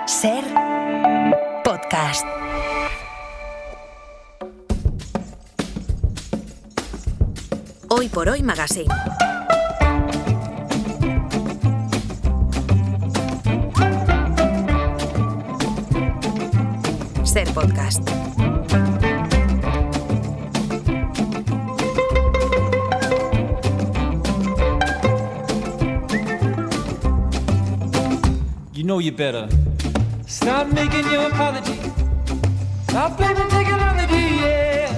Ser podcast. Hoy por Hoy Magazine. Ser podcast. You know you better stop making your apology. Stop blaming technology, yeah.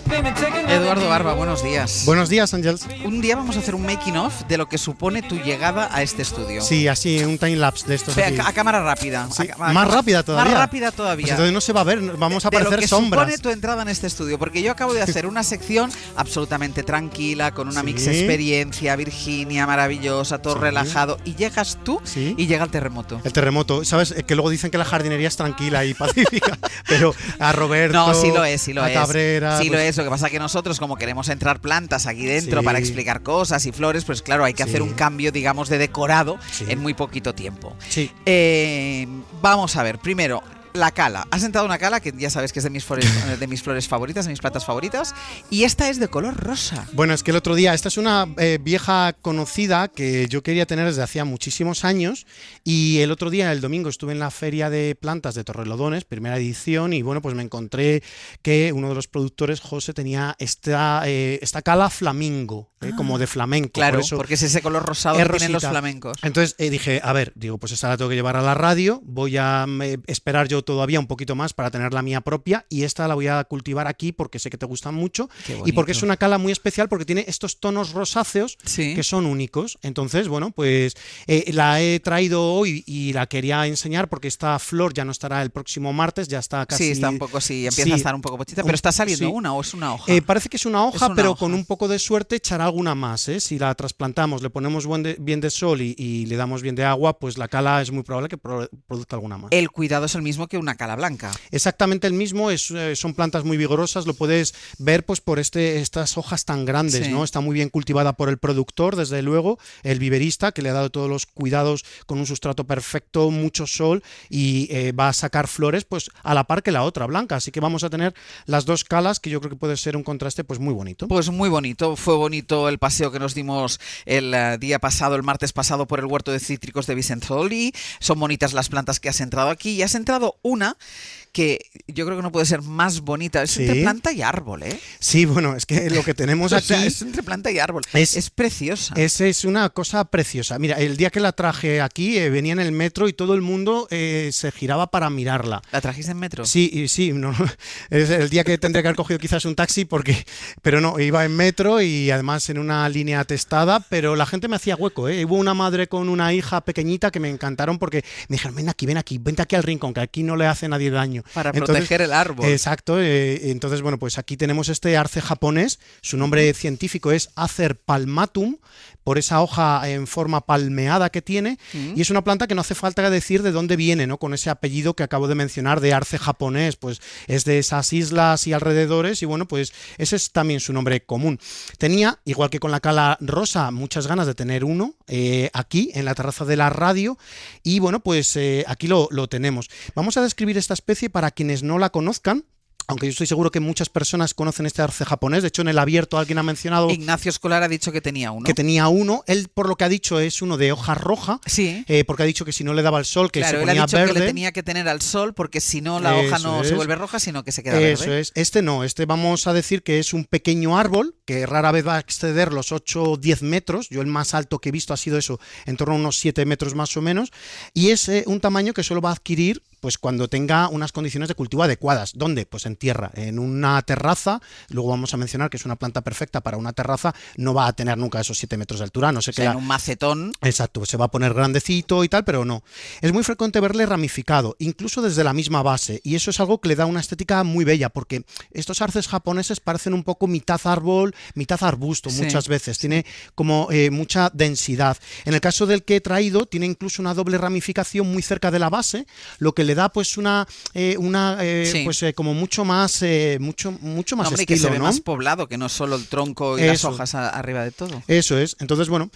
Blaming technology. Eduardo Barba, buenos días. Buenos días, Ángels. Un día vamos a hacer un making of de lo que supone tu llegada a este estudio. Sí, así, un time-lapse de estos. Pero a cámara rápida. Sí, más rápida todavía. Más rápida todavía. Pues entonces no se va a ver, vamos a de parecer lo que sombras. supone tu entrada en este estudio, porque yo acabo de hacer una sección absolutamente tranquila, con una mix experiencia, Virginia, maravillosa, todo relajado, y llegas tú y llega el terremoto. El terremoto, ¿sabes? Que luego dicen que la jardinería es tranquila y pacífica, pero a Roberto, no, sí lo es, sí lo a es. Cabrera… Sí pues, lo es, lo que pasa es que nosotros, como queremos entrar plantas aquí dentro para explicar cosas y flores, pues claro, hay que hacer un cambio, digamos, de decorado en muy poquito tiempo. Sí. Vamos a ver, primero, la cala. Has entrado una cala que ya sabes que es de mis flores favoritas, de mis plantas favoritas, y esta es de color rosa. Bueno, es que el otro día, esta es una vieja conocida que yo quería tener desde hacía muchísimos años, y el otro día, el domingo, estuve en la Feria de Plantas de Torrelodones, primera edición, y bueno, pues me encontré que uno de los productores, José, tenía esta cala flamingo, como de flamenco. Claro, por eso porque es ese color rosado que tienen los flamencos. Entonces dije, a ver, pues esta la tengo que llevar a la radio, voy a esperar yo todavía un poquito más para tener la mía propia, y esta la voy a cultivar aquí porque sé que te gustan mucho y porque es una cala muy especial, porque tiene estos tonos rosáceos que son únicos. Entonces, bueno, pues la he traído hoy y la quería enseñar porque esta flor ya no estará el próximo martes, ya está casi… Sí, está un poco, empieza a estar un poco pochita, pero está saliendo una o es una hoja. Parece que es una hoja, pero con un poco de suerte echará alguna más, Si la trasplantamos, le ponemos bien de sol y le damos bien de agua, pues la cala es muy probable que produzca alguna más. El cuidado es el mismo que una cala blanca. Exactamente el mismo, son plantas muy vigorosas, lo puedes ver pues por estas hojas tan grandes, ¿no? Está muy bien cultivada por el productor, desde luego, el viverista, que le ha dado todos los cuidados con un sustrato perfecto, mucho sol, y va a sacar flores pues a la par que la otra, blanca. Así que vamos a tener las dos calas, que yo creo que puede ser un contraste pues muy bonito. Pues muy bonito, fue bonito el paseo que nos dimos el día pasado, el martes pasado, por el huerto de cítricos de Vicenzoli. Son bonitas las plantas que has entrado aquí, y has entrado una que yo creo que no puede ser más bonita. Es entre planta y árbol, ¿eh? Sí, bueno, es que lo que tenemos aquí… O sea, es entre planta y árbol. Es preciosa. Es una cosa preciosa. Mira, el día que la traje aquí, venía en el metro y todo el mundo se giraba para mirarla. ¿La trajiste en metro? Sí, no, es el día que tendría que haber cogido quizás un taxi, pero no, iba en metro y además en una línea atestada, pero la gente me hacía hueco, ¿eh? Hubo una madre con una hija pequeñita que me encantaron porque me dijeron, ven aquí, vente aquí al rincón, que aquí no le hace a nadie daño. Para proteger el árbol. Exacto. Entonces, bueno, pues aquí tenemos este arce japonés. Su nombre científico es Acer palmatum, por esa hoja en forma palmeada que tiene, y es una planta que no hace falta decir de dónde viene, ¿no? Con ese apellido que acabo de mencionar de arce japonés, pues es de esas islas y alrededores, y bueno, pues ese es también su nombre común. Tenía, igual que con la cala rosa, muchas ganas de tener uno aquí en la terraza de la radio, y bueno, pues aquí lo tenemos. Vamos a describir esta especie para quienes no la conozcan, aunque yo estoy seguro que muchas personas conocen este arce japonés. De hecho, en el abierto alguien ha mencionado… Ignacio Escolar ha dicho que tenía uno. Que tenía uno. Él, por lo que ha dicho, es uno de hoja roja. Sí. Porque ha dicho que si no le daba el sol, que se ponía verde. Claro, él ha dicho que le tenía que tener al sol, porque si no la hoja no se vuelve roja, sino que se queda verde. Eso es. Este no. Este vamos a decir que es un pequeño árbol, que rara vez va a exceder los 8 o 10 metros. Yo el más alto que he visto ha sido eso, en torno a unos 7 metros más o menos. Y es un tamaño que solo va a adquirir pues cuando tenga unas condiciones de cultivo adecuadas. ¿Dónde? Pues en tierra, en una terraza. Luego vamos a mencionar que es una planta perfecta para una terraza. No va a tener nunca esos 7 metros de altura. No sé qué. En un macetón. Exacto, se va a poner grandecito y tal, pero no. Es muy frecuente verle ramificado, incluso desde la misma base. Y eso es algo que le da una estética muy bella, porque estos arces japoneses parecen un poco mitad árbol, mitad arbusto muchas veces. Tiene como mucha densidad. En el caso del que he traído, tiene incluso una doble ramificación muy cerca de la base, lo que le da pues Sí. pues como mucho más mucho más Hombre, y estilo, que se ve ¿no? más poblado, que no solo el tronco y las Eso. hojas arriba de todo. Eso es. Entonces, bueno,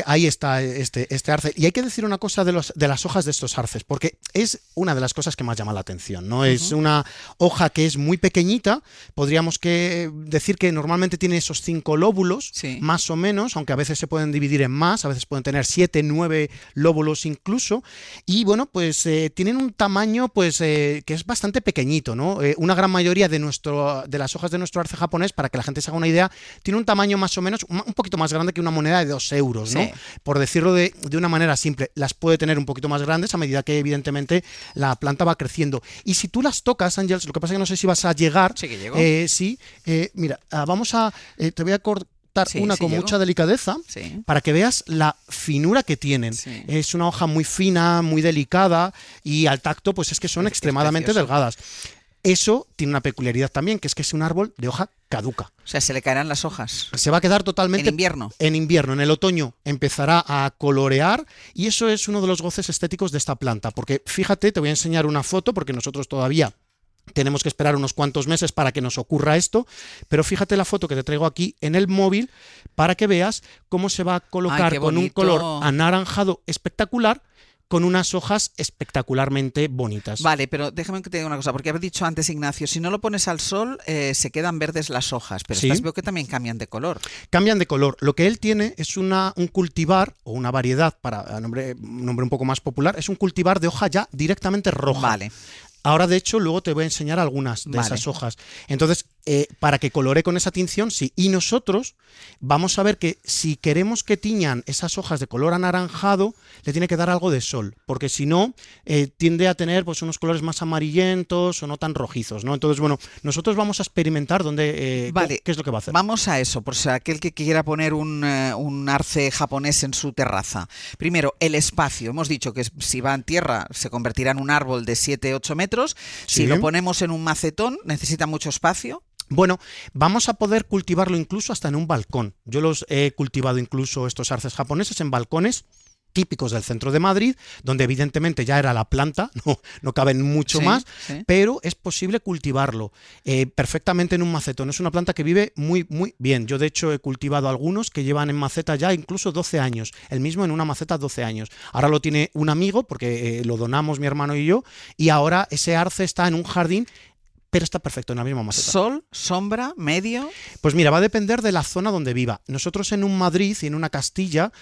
ahí está este arce. Y hay que decir una cosa de las hojas de estos arces, porque es una de las cosas que más llama la atención, ¿no? Es una hoja que es muy pequeñita, podríamos decir que normalmente tiene esos 5 lóbulos, Sí. más o menos, aunque a veces se pueden dividir en más, a veces pueden tener 7, 9 lóbulos incluso, y bueno, pues tienen un tamaño pues que es bastante pequeñito, ¿no? Una gran mayoría de las hojas de nuestro arce japonés, para que la gente se haga una idea, tiene un tamaño más o menos un poquito más grande que una moneda de 2 euros, ¿no? Sí. Por decirlo de una manera simple. Las puede tener un poquito más grandes a medida que evidentemente la planta va creciendo. Y si tú las tocas, Ángels, lo que pasa es que no sé si vas a llegar. Sí que llego. Sí, mira, te voy a cortar Sí, una sí con llego. mucha delicadeza Sí. para que veas la finura que tienen. Sí. Es una hoja muy fina, muy delicada y al tacto pues es que son extremadamente precioso. delgadas. Eso tiene una peculiaridad también, que es un árbol de hoja caduca. O sea, se le caerán las hojas. Se va a quedar totalmente En invierno. En invierno, en el otoño empezará a colorear y eso es uno de los goces estéticos de esta planta, porque fíjate, te voy a enseñar una foto porque nosotros todavía tenemos que esperar unos cuantos meses para que nos ocurra esto, pero fíjate la foto que te traigo aquí en el móvil para que veas cómo se va a colocar Ay, qué con un bonito. color anaranjado espectacular, con unas hojas espectacularmente bonitas. Vale, pero déjame que te diga una cosa, porque habéis dicho antes, Ignacio, si no lo pones al sol, se quedan verdes las hojas, pero Sí. estas veo que también cambian de color. Cambian de color. Lo que él tiene es un cultivar o una variedad, para nombre un poco más popular, es un cultivar de hoja ya directamente roja. Vale. Ahora, de hecho, luego te voy a enseñar algunas de Vale. esas hojas. Entonces, para que colore con esa tinción, sí. Y nosotros vamos a ver que si queremos que tiñan esas hojas de color anaranjado, le tiene que dar algo de sol, porque si no, tiende a tener pues unos colores más amarillentos o no tan rojizos, ¿no? Entonces, bueno, nosotros vamos a experimentar Vale. qué es lo que va a hacer. Vamos a eso, por si aquel que quiera poner un arce japonés en su terraza. Primero, el espacio. Hemos dicho que si va en tierra se convertirá en un árbol de 7-8 metros. Si Sí. lo ponemos en un macetón, necesita mucho espacio. Bueno, vamos a poder cultivarlo incluso hasta en un balcón. Yo los he cultivado incluso estos arces japoneses en balcones típicos del centro de Madrid, donde evidentemente ya era la planta, no caben mucho Sí, más, sí. pero es posible cultivarlo perfectamente en un macetón. Es una planta que vive muy, muy bien. Yo de hecho he cultivado algunos que llevan en maceta ya incluso 12 años, el mismo en una maceta 12 años. Ahora lo tiene un amigo porque lo donamos mi hermano y yo, y ahora ese arce está en un jardín, pero está perfecto en la misma maceta. Sol, sombra, medio. Pues mira, va a depender de la zona donde viva. Nosotros en un Madrid y en una Castilla,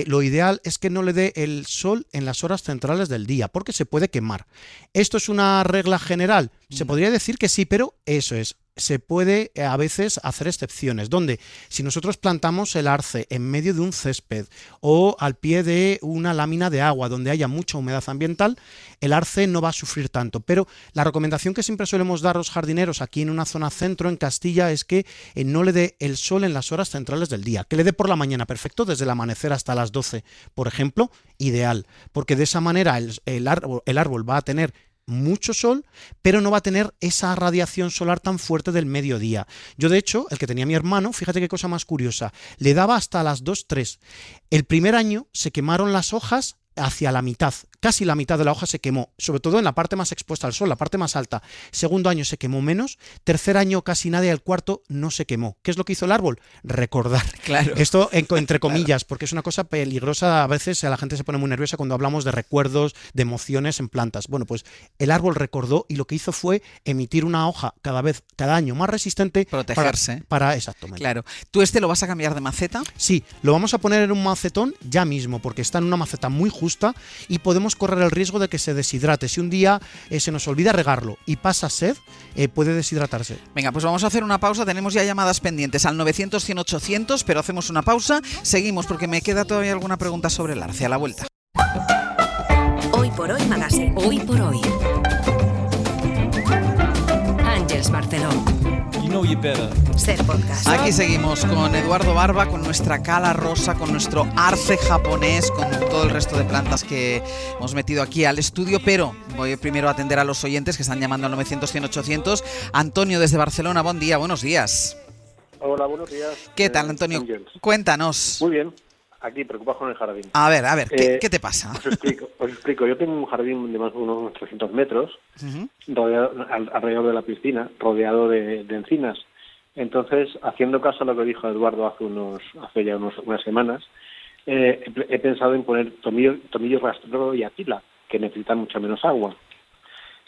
lo ideal es que no le dé el sol en las horas centrales del día, porque se puede quemar. ¿Esto es una regla general? Se podría decir que sí, pero eso es. Se puede a veces hacer excepciones, donde si nosotros plantamos el arce en medio de un césped o al pie de una lámina de agua donde haya mucha humedad ambiental, el arce no va a sufrir tanto. Pero la recomendación que siempre solemos dar a los jardineros aquí en una zona centro, en Castilla, es que no le dé el sol en las horas centrales del día, que le dé por la mañana, perfecto, desde el amanecer hasta las 12, por ejemplo, ideal, porque de esa manera el árbol va a tener mucho sol, pero no va a tener esa radiación solar tan fuerte del mediodía. Yo, de hecho, el que tenía mi hermano, fíjate qué cosa más curiosa, le daba hasta las 2-3. El primer año se quemaron las hojas hacia la mitad, casi la mitad de la hoja se quemó, sobre todo en la parte más expuesta al sol, la parte más alta. Segundo año se quemó menos, tercer año casi nada y el cuarto no se quemó. ¿Qué es lo que hizo el árbol? Recordar. Claro. Esto entre comillas, porque es una cosa peligrosa, a veces la gente se pone muy nerviosa cuando hablamos de recuerdos, de emociones en plantas. Bueno, pues el árbol recordó y lo que hizo fue emitir una hoja cada año más resistente. Protegerse. Para exactamente. Claro. ¿Tú lo vas a cambiar de maceta? Sí, lo vamos a poner en un macetón ya mismo, porque está en una maceta muy justa y podemos correr el riesgo de que se deshidrate. Si un día se nos olvida regarlo y pasa sed, puede deshidratarse. Venga, pues vamos a hacer una pausa. Tenemos ya llamadas pendientes al 900-100-800, pero hacemos una pausa. Seguimos porque me queda todavía alguna pregunta sobre el arce. A la vuelta. Hoy por hoy Magazine. Hoy por hoy. Ángels Barceló. You know you better. Ser podcast. Aquí seguimos con Eduardo Barba, con nuestra cala rosa, con nuestro arce japonés, con todo el resto de plantas que hemos metido aquí al estudio, pero voy primero a atender a los oyentes que están llamando al 900-100-800. Antonio desde Barcelona, buen día, buenos días. Hola, buenos días. ¿Qué tal, Antonio? Ángels. Cuéntanos. Muy bien. aquí preocupado con el jardín. A ver, ¿qué te pasa? Os explico. Yo tengo un jardín de más o menos unos 300 metros, Ujú. alrededor de la piscina, rodeado de encinas. Entonces, haciendo caso a lo que dijo Eduardo hace ya unas semanas, he pensado en poner tomillo rastrero y atila, que necesitan mucha menos agua.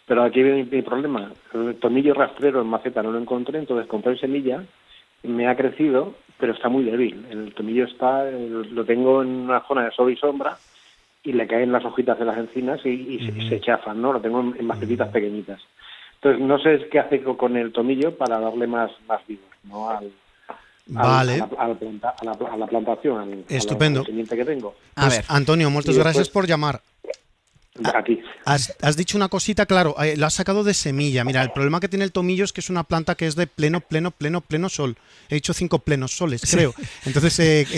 Pero aquí viene mi problema. El tomillo rastrero en maceta no lo encontré, entonces compré semilla, me ha crecido, pero está muy débil. El tomillo lo tengo en una zona de sol y sombra y le caen las hojitas de las encinas y se chafan, ¿no? Lo tengo en macetitas pequeñitas. Entonces no sé qué hacer con el tomillo para darle más vigor, ¿no? A la plantación, Estupendo. al siguiente que tengo. A Pues, ver. Antonio, muchas Y gracias después- por llamar. Aquí. Has dicho una cosita, claro, lo has sacado de semilla. Mira, el problema que tiene el tomillo es que es una planta que es de pleno sol. He dicho 5 plenos soles, creo. Entonces,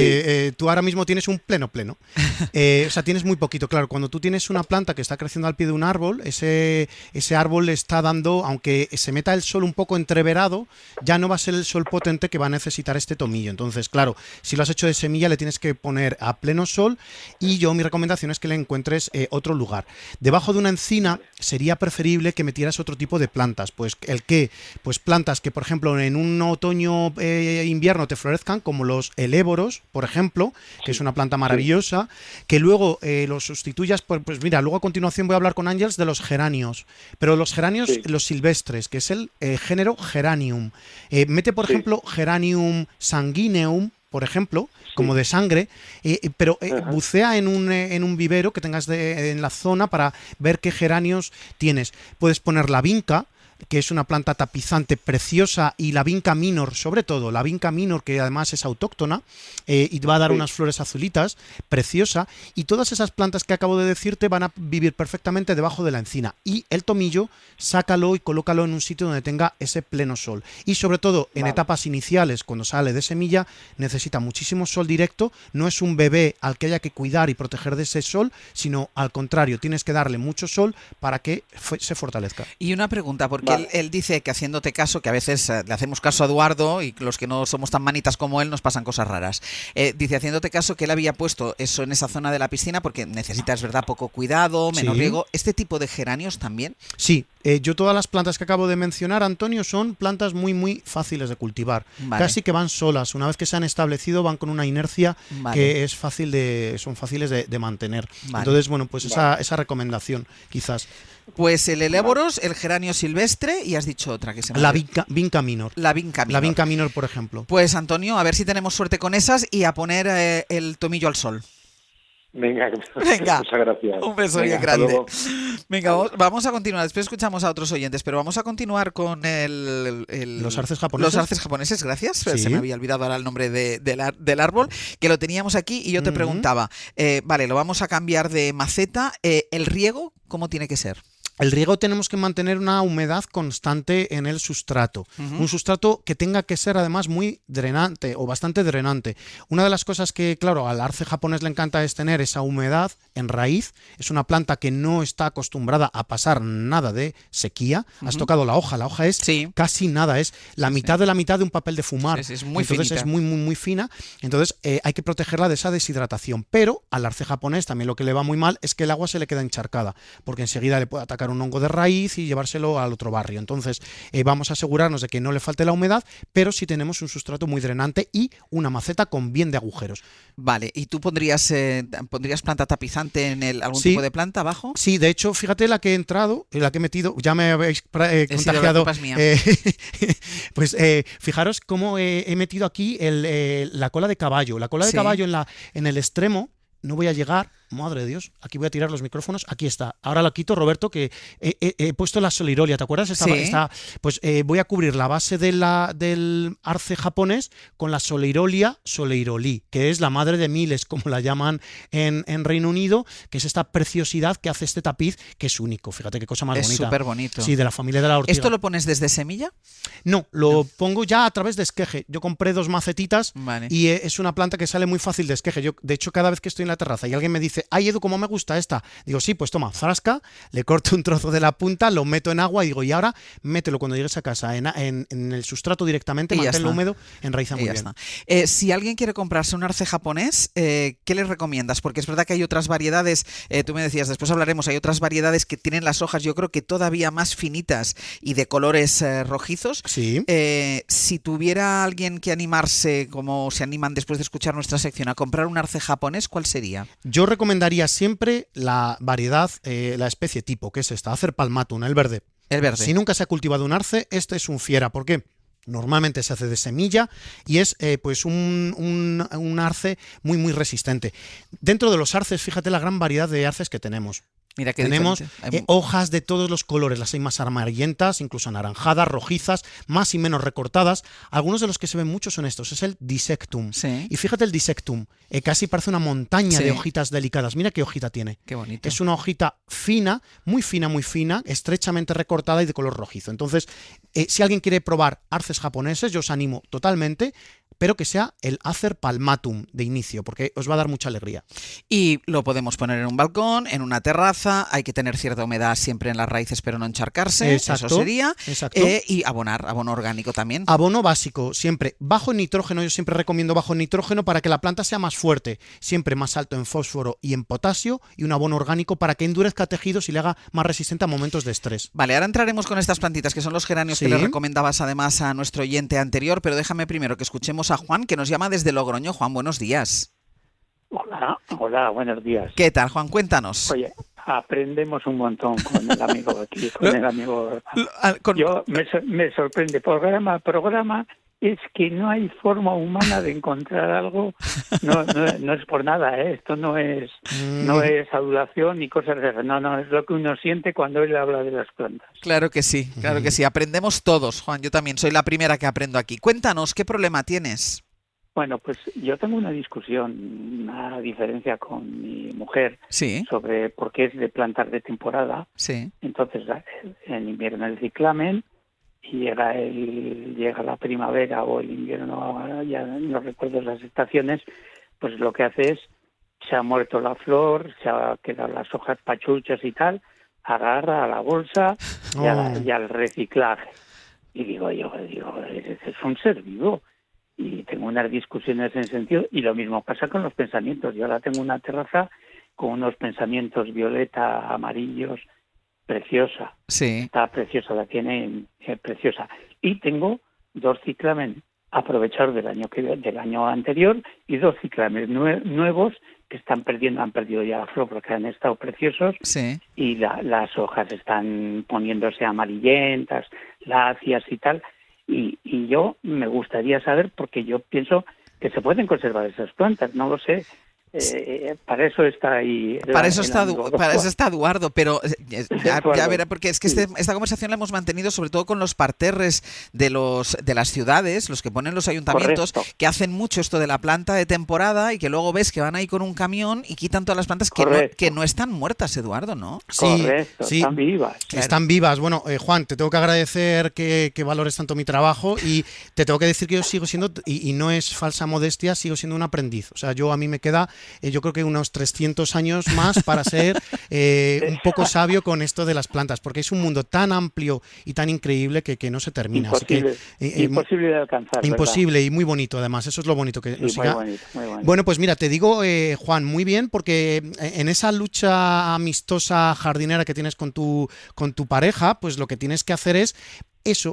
tú ahora mismo tienes un pleno. O sea, tienes muy poquito, claro. Cuando tú tienes una planta que está creciendo al pie de un árbol, ese árbol le está dando, aunque se meta el sol un poco entreverado, ya no va a ser el sol potente que va a necesitar este tomillo. Entonces, claro, si lo has hecho de semilla, le tienes que poner a pleno sol y mi recomendación es que le encuentres otro lugar. Debajo de una encina sería preferible que metieras otro tipo de plantas. Pues plantas que, por ejemplo, en un otoño invierno te florezcan, como los eléboros, por ejemplo, que es una planta maravillosa, que luego los sustituyas pues mira, luego a continuación voy a hablar con Ángels de los geranios, pero los geranios, los silvestres, que es el género Geranium. Mete, por ejemplo, Geranium sanguineum, por ejemplo, como de sangre, pero bucea en un vivero que tengas en la zona para ver qué geranios tienes. Puedes poner la vinca, que es una planta tapizante preciosa, y la vinca minor, sobre todo, la vinca minor, que además es autóctona, y va a dar unas flores azulitas, preciosa, y todas esas plantas que acabo de decirte van a vivir perfectamente debajo de la encina. Y el tomillo, sácalo y colócalo en un sitio donde tenga ese pleno sol. Y sobre todo, en etapas iniciales, cuando sale de semilla, necesita muchísimo sol directo, no es un bebé al que haya que cuidar y proteger de ese sol, sino al contrario, tienes que darle mucho sol para que se fortalezca. Y una pregunta, porque él dice que haciéndote caso, que a veces le hacemos caso a Eduardo y los que no somos tan manitas como él nos pasan cosas raras. Dice, haciéndote caso, que él había puesto eso en esa zona de la piscina porque necesitas, ¿verdad?, poco cuidado, menos riego. ¿Este tipo de geranios también? Sí, yo todas las plantas que acabo de mencionar, Antonio, son plantas muy, muy fáciles de cultivar. Casi que van solas. Una vez que se han establecido, van con una inercia que son fáciles de mantener. Entonces, bueno, pues esa recomendación, quizás. Pues el eléboros, el geranio silvestre y has dicho otra que se me La vinca minor. La vinca minor. La vinca minor, por ejemplo. Pues Antonio, a ver si tenemos suerte con esas y a poner el tomillo al sol. Venga. Muchas gracias. Un beso bien grande. Venga, vamos a continuar. Después escuchamos a otros oyentes, pero vamos a continuar con los arces japoneses. Los arces japoneses, gracias. Se me había olvidado ahora el nombre del árbol, que lo teníamos aquí y yo te preguntaba, vale, lo vamos a cambiar de maceta. ¿El riego cómo tiene que ser? El riego tenemos que mantener una humedad constante en el sustrato. Un sustrato que tenga que ser además muy drenante o bastante drenante. Una de las cosas que, claro, al arce japonés le encanta es tener esa humedad en raíz. Es una planta que no está acostumbrada a pasar nada de sequía. Has tocado la hoja es casi nada, es la mitad de la mitad de un papel de fumar. Es muy Entonces finita. es muy, muy, muy fina. Entonces hay que protegerla de esa deshidratación. Pero al arce japonés también lo que le va muy mal es que el agua se le queda encharcada, porque enseguida le puede atacar un hongo de raíz y llevárselo al otro barrio. Entonces vamos a asegurarnos de que no le falte la humedad, pero sí tenemos un sustrato muy drenante y una maceta con bien de agujeros. Vale, ¿y tú pondrías planta tapizante en algún tipo de planta abajo? Sí, de hecho, fíjate la que he entrado, la que he metido, ya me habéis contagiado. Pues fijaros cómo he metido aquí la cola de caballo. La cola de caballo en el extremo. No voy a llegar, madre de Dios, aquí voy a tirar los micrófonos, aquí está. Ahora la quito, Roberto, que he puesto la solirolia, ¿te acuerdas? Pues voy a cubrir la base del arce japonés con la soleirolí, que es la madre de miles, como la llaman en Reino Unido, que es esta preciosidad que hace este tapiz, que es único. Fíjate qué cosa más bonita. Es súper bonito. Sí, de la familia de la ortiga. ¿Esto lo pones desde semilla? No, lo pongo ya a través de esqueje. Yo compré 2 macetitas y es una planta que sale muy fácil de esqueje. Yo, de hecho, cada vez que estoy en la terraza y alguien me dice, dice, ay Edu, ¿cómo me gusta esta? Digo, sí, pues toma, zasca, le corto un trozo de la punta, lo meto en agua y digo, y ahora mételo cuando llegues a casa en el sustrato directamente, manténlo húmedo, enraiza muy bien. Si alguien quiere comprarse un arce japonés, ¿qué le recomiendas? Porque es verdad que hay otras variedades, tú me decías, después hablaremos, hay otras variedades que tienen las hojas, yo creo que todavía más finitas y de colores rojizos. Sí. Si tuviera alguien que animarse, como se animan después de escuchar nuestra sección, a comprar un arce japonés, ¿cuál sería? Yo recomendaría siempre la variedad, la especie tipo, que es esta, Acer palmatum, el verde. El verde. Si nunca se ha cultivado un arce, este es un fiera. ¿Por qué? Normalmente se hace de semilla y es pues un arce muy muy resistente. Dentro de los arces, fíjate la gran variedad de arces que tenemos. Mira qué tenemos hojas de todos los colores, las hay más amarillentas, incluso anaranjadas, rojizas, más y menos recortadas. Algunos de los que se ven mucho son estos, es el Dissectum. Sí. Y fíjate el Dissectum, casi parece una montaña de hojitas delicadas. Mira qué hojita tiene. Qué bonito. Es una hojita fina, muy fina, estrechamente recortada y de color rojizo. Entonces, si alguien quiere probar arces japoneses, yo os animo totalmente, pero que sea el Acer palmatum de inicio, porque os va a dar mucha alegría. Y lo podemos poner en un balcón, en una terraza, hay que tener cierta humedad siempre en las raíces, pero no encharcarse, exacto, eso sería. Exacto. Y abono orgánico también. Abono básico, siempre bajo en nitrógeno, yo siempre recomiendo bajo en nitrógeno para que la planta sea más fuerte, siempre más alto en fósforo y en potasio, y un abono orgánico para que endurezca tejidos y le haga más resistente a momentos de estrés. Vale, ahora entraremos con estas plantitas, que son los geranios que le recomendabas además a nuestro oyente anterior, pero déjame primero que escuchemos a Juan, que nos llama desde Logroño. Juan, buenos días. Hola, buenos días. ¿Qué tal, Juan? Cuéntanos. Oye, aprendemos un montón con el amigo aquí, con el amigo. Yo me sorprende, programa a programa, es que no hay forma humana de encontrar algo, no es por nada, esto no es adulación ni cosas de eso, no, es lo que uno siente cuando él habla de las plantas. Claro que sí, aprendemos todos, Juan, yo también soy la primera que aprendo aquí. Cuéntanos, ¿qué problema tienes? Bueno, pues yo tengo una discusión, una diferencia con mi mujer sobre por qué es de plantas de temporada. Sí. Entonces, en invierno el ciclamen, y llega la primavera o el invierno, ya no recuerdo las estaciones, pues lo que hace es, se ha muerto la flor, se ha quedado las hojas pachuchas y tal, agarra a la bolsa y al reciclaje. Y digo, es un ser vivo. Y tengo unas discusiones en ese sentido, y lo mismo pasa con los pensamientos. Yo ahora tengo una terraza con unos pensamientos violeta, amarillos, preciosa. Sí. Está preciosa, la tiene preciosa. Y tengo 2 ciclamen aprovechados del año anterior y 2 ciclamen nuevos que han perdido ya la flor porque han estado preciosos. Sí. Y las hojas están poniéndose amarillentas, lacias y tal. Y yo me gustaría saber, porque yo pienso que se pueden conservar esas plantas, no lo sé. Para eso está ahí. Para eso está Eduardo, pero ya verá, porque es que esta conversación la hemos mantenido sobre todo con los parterres de las ciudades, los que ponen los ayuntamientos, correcto, que hacen mucho esto de la planta de temporada y que luego ves que van ahí con un camión y quitan todas las plantas que no están muertas, Eduardo, ¿no? Correcto, sí, están vivas. Claro. Están vivas. Bueno, Juan, te tengo que agradecer que valores tanto mi trabajo, y te tengo que decir que yo sigo siendo, y no es falsa modestia, sigo siendo un aprendiz. O sea, a mí me queda... yo creo que unos 300 años más para ser un poco sabio con esto de las plantas, porque es un mundo tan amplio y tan increíble que no se termina. Imposible de alcanzar. Imposible, ¿verdad? Y muy bonito además, eso es lo bonito que nos siga. Muy bonito. Bueno, pues mira, te digo, Juan, muy bien, porque en esa lucha amistosa jardinera que tienes con tu pareja, pues lo que tienes que hacer es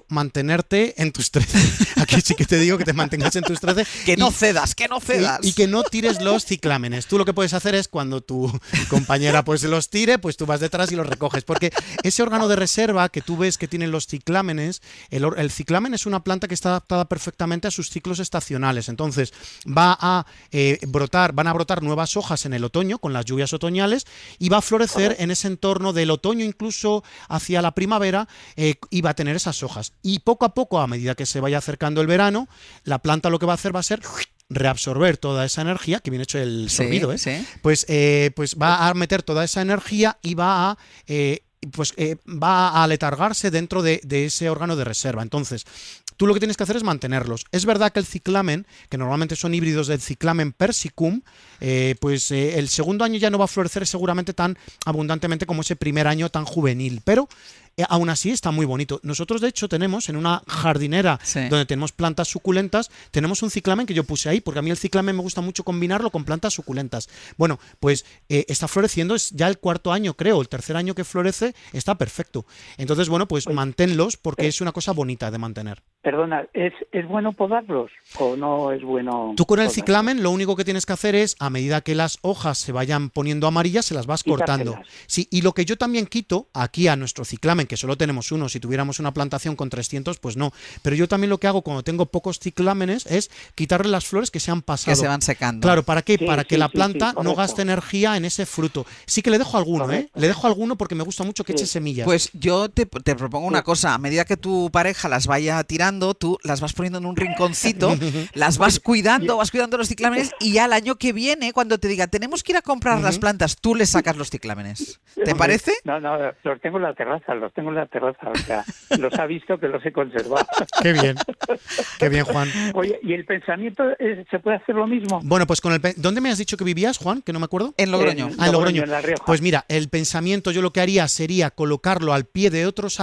mantenerte en tus 13. Aquí sí que te digo que te mantengas en tus 13. Que no cedas. Y que no tires los ciclámenes. Tú lo que puedes hacer es, cuando tu compañera pues los tire, pues tú vas detrás y los recoges. Porque ese órgano de reserva que tú ves que tienen los ciclámenes, el ciclamen es una planta que está adaptada perfectamente a sus ciclos estacionales. Entonces van a brotar nuevas hojas en el otoño con las lluvias otoñales, y va a florecer en ese entorno del otoño incluso hacia la primavera, y va a tener esas hojas. Y poco a poco, a medida que se vaya acercando el verano, la planta lo que va a hacer va a ser reabsorber toda esa energía, que bien hecho el sorbido, pues va a meter toda esa energía y va a aletargarse dentro de ese órgano de reserva. Entonces, tú lo que tienes que hacer es mantenerlos. Es verdad que el ciclamen, que normalmente son híbridos del Cyclamen persicum, el segundo año ya no va a florecer seguramente tan abundantemente como ese primer año tan juvenil, pero aún así está muy bonito. Nosotros de hecho tenemos en una jardinera donde tenemos plantas suculentas, tenemos un ciclamen que yo puse ahí, porque a mí el ciclamen me gusta mucho combinarlo con plantas suculentas. Bueno, pues está floreciendo, es ya el cuarto año creo, el tercer año que florece, está perfecto. Entonces bueno, pues manténlos porque es una cosa bonita de mantener. Perdona, ¿es bueno podarlos o no es bueno? Tú con el ciclamen lo único que tienes que hacer es, a medida que las hojas se vayan poniendo amarillas, se las vas cortando. Sí, y lo que yo también quito aquí a nuestro ciclamen, que solo tenemos uno, si tuviéramos una plantación con 300, pues no. Pero yo también lo que hago cuando tengo pocos ciclámenes es quitarle las flores que se han pasado. Que se van secando. Claro, ¿para qué? Para que la planta no gaste energía en ese fruto. Sí que le dejo alguno, Le dejo alguno porque me gusta mucho que eche semillas. Pues yo te propongo una cosa. A medida que tu pareja las vaya tirando, tú las vas poniendo en un rinconcito, las vas cuidando los ciclámenes y ya el año que viene, cuando te diga, tenemos que ir a comprar las plantas, tú les sacas los ciclámenes. ¿Te parece? No, los tengo en la terraza, o sea, los ha visto que los he conservado. Qué bien, Juan. Oye, ¿y el pensamiento se puede hacer lo mismo? Bueno, pues con ¿dónde me has dicho que vivías, Juan? Que no me acuerdo. En Logroño. En Logroño. En La Rioja. Pues mira, el pensamiento yo lo que haría sería colocarlo al pie de otros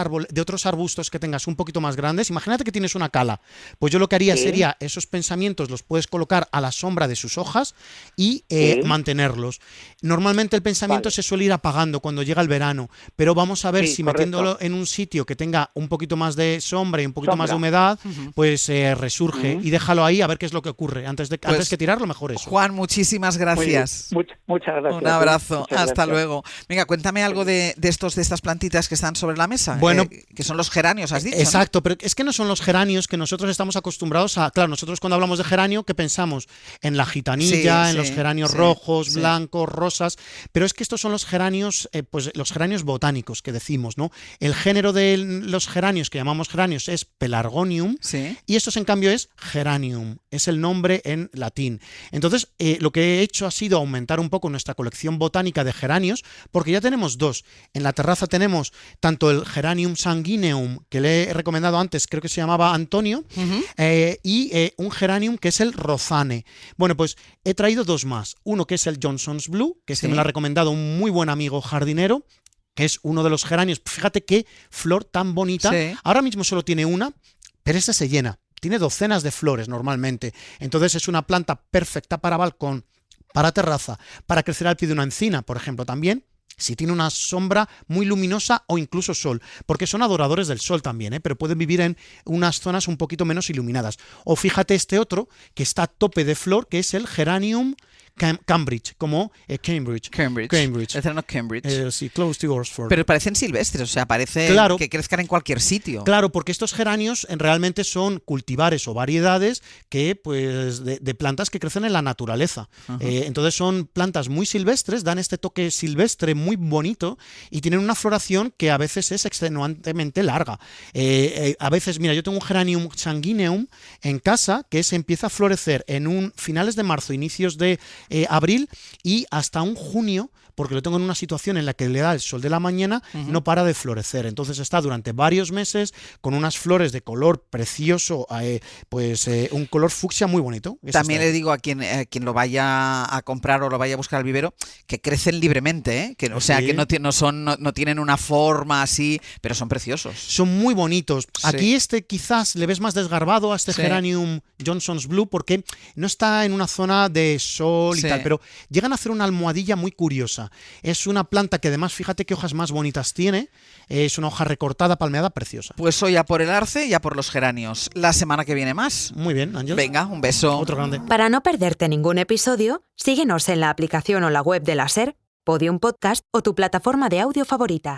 arbustos que tengas un poquito más grandes. Imagínate que tienes una cala. Pues yo lo que haría sería esos pensamientos los puedes colocar a la sombra de sus hojas y mantenerlos. Normalmente el pensamiento se suele ir apagando cuando llega el verano, pero vamos a ver si metiéndolo en un sitio que tenga un poquito más de sombra y un poquito más de humedad, pues resurge y déjalo ahí a ver qué es lo que ocurre. Antes que tirarlo, mejor eso. Juan, muchísimas gracias. Muchas gracias. Un abrazo. Muchas Hasta gracias. luego. Venga, cuéntame algo de estas plantitas que están sobre la mesa. Bueno, que son los geranios, has dicho. Exacto, ¿no? Pero es que no son los geranios que nosotros estamos acostumbrados a. Claro, nosotros cuando hablamos de geranio, ¿qué pensamos? En la gitanilla, en los geranios rojos, blancos, rosas. Pero es que estos son los geranios, los geranios botánicos que decimos, ¿no? El género de los geranios que llamamos geranios es Pelargonium y estos en cambio es Geranium, es el nombre en latín. Entonces lo que he hecho ha sido aumentar un poco nuestra colección botánica de geranios porque ya tenemos dos. En la terraza tenemos tanto el Geranium sanguineum que le he recomendado antes, creo que se llamaba Antonio, y un geranium que es el Rozane. Bueno, pues he traído dos más. Uno que es el Johnson's Blue, que me lo ha recomendado un muy buen amigo jardinero, que es uno de los geranios. Fíjate qué flor tan bonita. Ahora mismo solo tiene una, pero esta se llena. Tiene docenas de flores normalmente. Entonces es una planta perfecta para balcón, para terraza, para crecer al pie de una encina, por ejemplo, también. Si tiene una sombra muy luminosa o incluso sol, porque son adoradores del sol también, pero pueden vivir en unas zonas un poquito menos iluminadas. O fíjate este otro, que está a tope de flor, que es el Geranium Cambridge, como Cambridge. El cerno Cambridge. Sí, close to Oxford. Pero parecen silvestres, o sea, parece que crezcan en cualquier sitio. Claro, porque estos geranios realmente son cultivares o variedades que, pues, de plantas que crecen en la naturaleza. Entonces son plantas muy silvestres, dan este toque silvestre muy bonito y tienen una floración que a veces es extenuantemente larga. A veces, mira, yo tengo un Geranium sanguineum en casa que se empieza a florecer en finales de marzo, inicios de abril y hasta un junio, porque lo tengo en una situación en la que le da el sol de la mañana, no para de florecer. Entonces está durante varios meses con unas flores de color precioso, un color fucsia muy bonito. También le digo a quien lo vaya a comprar o lo vaya a buscar al vivero que crecen libremente, que no tienen una forma así, pero son preciosos. Son muy bonitos. Aquí quizás le ves más desgarbado a este Geranium Johnson's Blue porque no está en una zona de sol y tal, pero llegan a hacer una almohadilla muy curiosa. Es una planta que además, fíjate qué hojas más bonitas tiene, es una hoja recortada, palmeada, preciosa. Pues hoy a por el arce y a por los geranios. La semana que viene más. Muy bien, Ángel. Venga, un beso. Otro grande. Para no perderte ningún episodio, síguenos en la aplicación o la web de la SER, Podium Podcast o tu plataforma de audio favorita.